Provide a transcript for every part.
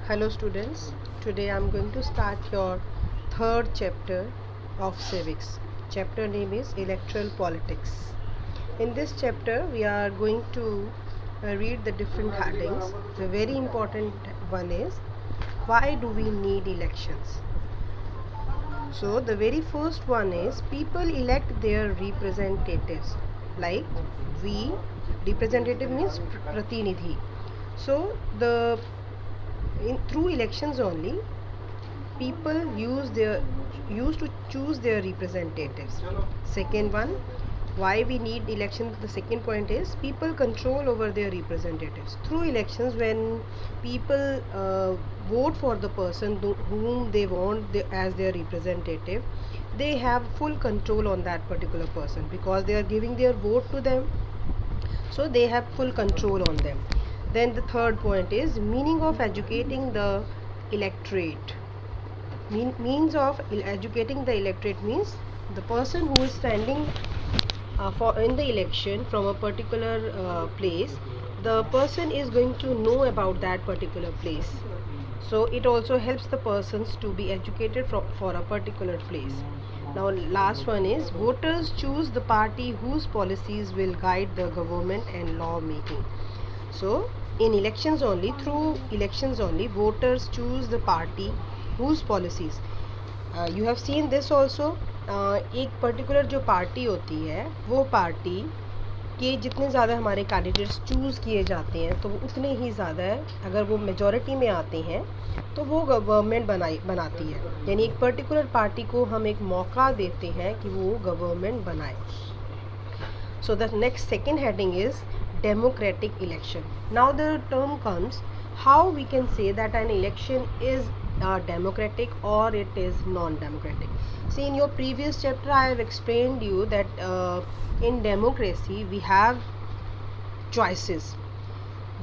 Hello students, today I am going to start your third chapter of civics. Chapter name is electoral politics. In this chapter we are going to read the different headings. The very important one is why do we need elections? So the very first one is people elect their representatives. Like we, representative means pratinidhi. So through elections only people used to choose their representatives. Second one, why we need elections, the second point is people control over their representatives through elections. When people vote for the person whom they want as their representative, they have full control on that particular person because they are giving their vote to them, so they have full control on them. Then the third point is meaning of educating the electorate. Means of educating the electorate means the person who is standing for in the election from a particular place, the person is going to know about that particular place, so it also helps the persons to be educated for a particular place. Now last one is voters choose the party whose policies will guide the government and law making. So in elections only, through elections only, voters choose the party whose policies, you have seen this also, एक particular जो party होती है वो party के जितने ज़्यादा हमारे candidates choose किए जाते हैं तो वो उतने ही ज़्यादा है, अगर वो मेजॉरिटी में आते हैं तो वो गवर्नमेंट बनाती है, यानी एक पर्टिकुलर पार्टी को हम एक मौका देते हैं कि वो गवर्नमेंट बनाए. So the next second heading is democratic election. Now the term comes how we can say that an election is democratic or it is non-democratic. See, in your previous chapter I have explained you that in democracy we have choices.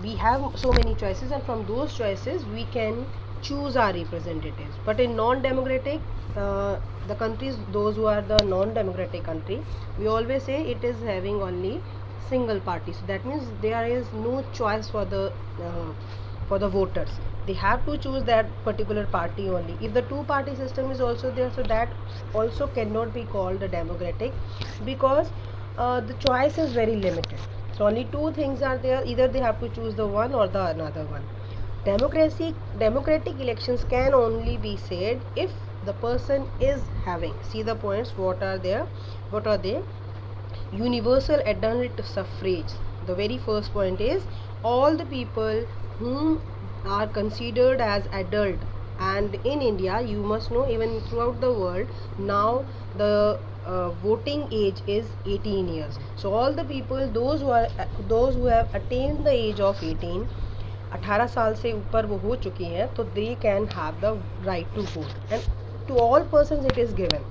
We have so many choices and from those choices we can choose our representatives. But in non-democratic the countries, those who are the non-democratic country, we always say it is having only single party. So that means there is no choice for the voters. They have to choose that particular party only. If the two-party system is also there, so that also cannot be called a democratic because the choice is very limited. So only two things are there. Either they have to choose the one or the another one. Democratic elections can only be said if the person is having, see the points, what are they? Universal adult suffrage. The very first point is all the people whom are considered as adult, and in India you must know, even throughout the world now the voting age is 18 years. So all the people, those who have attained the age of 18, 18 साल से ऊपर वो हो चुकी हैं, तो they can have the right to vote, and to all persons it is given.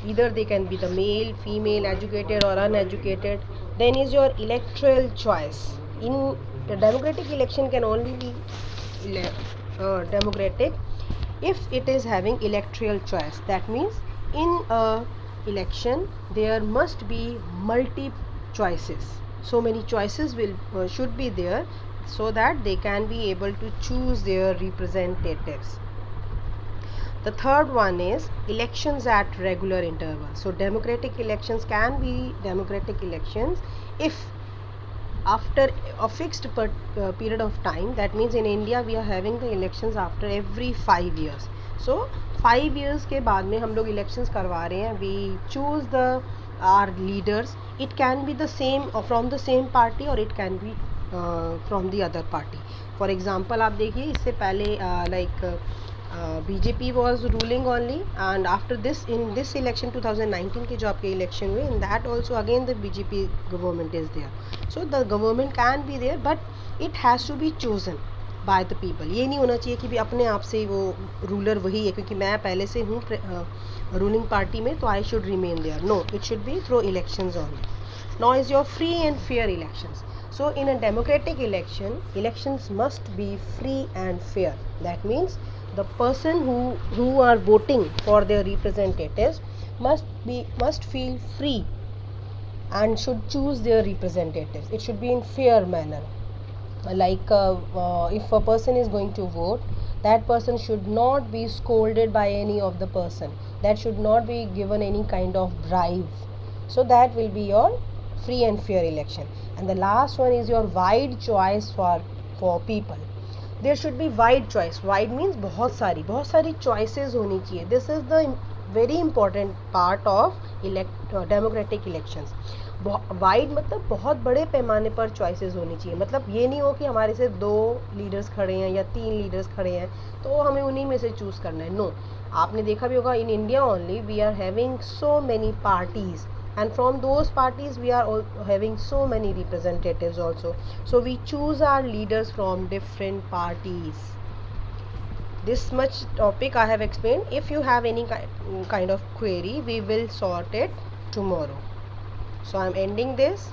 Either they can be the male, female, educated or uneducated. Then is your electoral choice. In the democratic election can only be democratic if it is having electoral choice. That means in a election there must be multi choices. So many choices will should be there so that they can be able to choose their representatives. The third one is elections at regular intervals. So democratic elections can be democratic elections if after a fixed period of time. That means in India we are having the elections after every 5 years. So 5 years के बाद में हम लोग elections करवा रहे हैं. We choose our leaders. It can be the same or from the same party or it can be from the other party. For example, आप देखिए इससे पहले BJP was ruling only, and after this, in this election 2019 के जो आपके election हुए, in that also again the BJP government is there. So the government can be there, but it has to be chosen by the people. ये नहीं होना चाहिए कि भी अपने आप से वो ruler वही है क्योंकि मैं पहले से हूँ ruling party में, तो I should remain there. No, it should be through elections only. Now is your free and fair elections. So in a democratic election, elections must be free and fair. That means the person who are voting for their representatives must feel free and should choose their representatives. It should be in fair manner. like if a person is going to vote, that person should not be scolded by any of the person, that should not be given any kind of bribe. So that will be your free and fair election. And the last one is your wide choice for people. There should be wide choice. Wide means बहुत सारी choices होनी चाहिए. This is the very important part of democratic elections. Wide मतलब बहुत बड़े पैमाने पर choices होनी चाहिए. मतलब ये नहीं हो कि हमारे से 2 लीडर्स खड़े हैं या 3 लीडर्स खड़े हैं तो हमें उन्हीं में से चूज़ करना है. नो, आपने देखा भी होगा in India only we are having so many parties, and from those parties we are all having so many representatives also. So we choose our leaders from different parties. This much topic I have explained. If you have any kind of query, we will sort it tomorrow. So I am ending this.